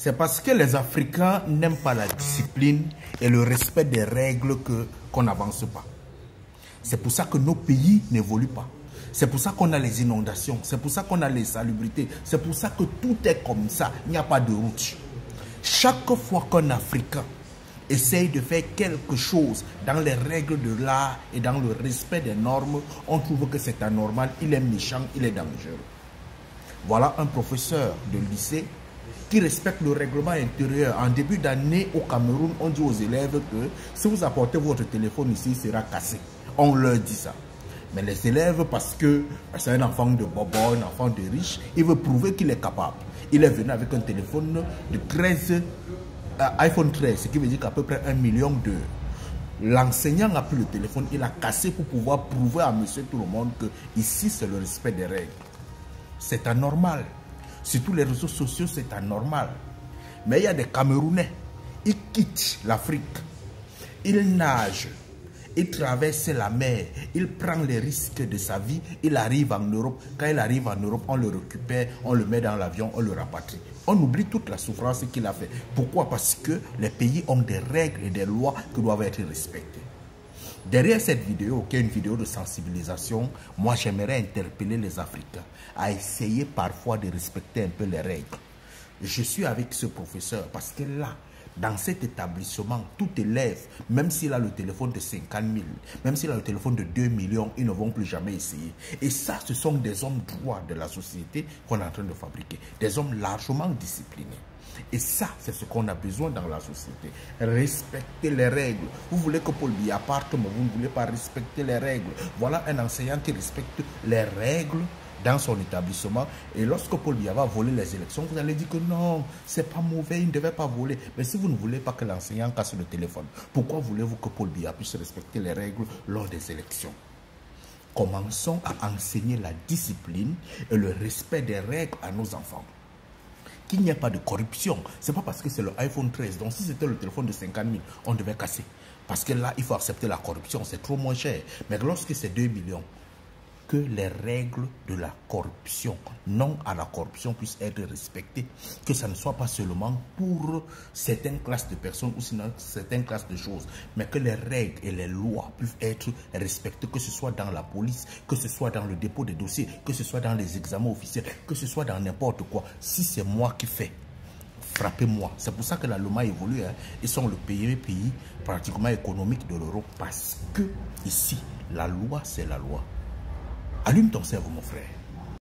C'est parce que les Africains n'aiment pas la discipline et le respect des règles qu'on n'avance pas. C'est pour ça que nos pays n'évoluent pas. C'est pour ça qu'on a les inondations. C'est pour ça qu'on a les salubrités. C'est pour ça que tout est comme ça. Il n'y a pas de route. Chaque fois qu'un Africain essaye de faire quelque chose dans les règles de l'art et dans le respect des normes, on trouve que c'est anormal, il est méchant, il est dangereux. Voilà un professeur de lycée qui respecte le règlement intérieur. En début d'année au Cameroun, on dit aux élèves que si vous apportez votre téléphone ici, il sera cassé. On leur dit ça. Mais les élèves, parce que c'est un enfant de bobo, un enfant de riche, il veut prouver qu'il est capable. Il est venu avec un téléphone de 13, iPhone 13, ce qui veut dire qu'à peu près 1 million d'euros. L'enseignant a pris le téléphone, il a cassé pour pouvoir prouver à monsieur tout le monde que ici c'est le respect des règles. C'est anormal. Sur tous les réseaux sociaux, c'est anormal. Mais il y a des Camerounais, ils quittent l'Afrique, ils nagent, il traverse la mer, il prend les risques de sa vie, il arrive en Europe. Quand il arrive en Europe, on le récupère, on le met dans l'avion, on le rapatrie. On oublie toute la souffrance qu'il a fait. Pourquoi? Parce que les pays ont des règles et des lois qui doivent être respectées. Derrière cette vidéo, qui est une vidéo de sensibilisation, moi j'aimerais interpeller les Africains à essayer parfois de respecter un peu les règles. Je suis avec ce professeur parce que là, dans cet établissement, tout élève, même s'il a le téléphone de 50 000, même s'il a le téléphone de 2 millions, ils ne vont plus jamais essayer. Et ça, ce sont des hommes droits de la société qu'on est en train de fabriquer. Des hommes largement disciplinés. Et ça, c'est ce qu'on a besoin dans la société. Respecter les règles. Vous voulez que Paul Biya parte, mais vous ne voulez pas respecter les règles. Voilà un enseignant qui respecte les règles dans son établissement. Et lorsque Paul Biya va voler les élections, vous allez dire que non, c'est pas mauvais, il ne devait pas voler. Mais si vous ne voulez pas que l'enseignant casse le téléphone, pourquoi voulez-vous que Paul Biya puisse respecter les règles lors des élections? Commençons à enseigner la discipline et le respect des règles à nos enfants. Qu'il n'y a pas de corruption. Ce n'est pas parce que c'est le iPhone 13. Donc si c'était le téléphone de 50 000, on devait casser. Parce que là, il faut accepter la corruption. C'est trop moins cher. Mais lorsque c'est 2 millions, que les règles de la corruption, non à la corruption, puissent être respectées. Que ça ne soit pas seulement pour certaines classes de personnes ou sinon certaines classes de choses, mais que les règles et les lois puissent être respectées, que ce soit dans la police, que ce soit dans le dépôt des dossiers, que ce soit dans les examens officiels, que ce soit dans n'importe quoi. Si c'est moi qui fais, frappez-moi. C'est pour ça que la Loma évolue. Hein. Ils sont le pays pratiquement économique de l'Europe parce que ici, la loi, c'est la loi. Allume ton cerveau, mon frère.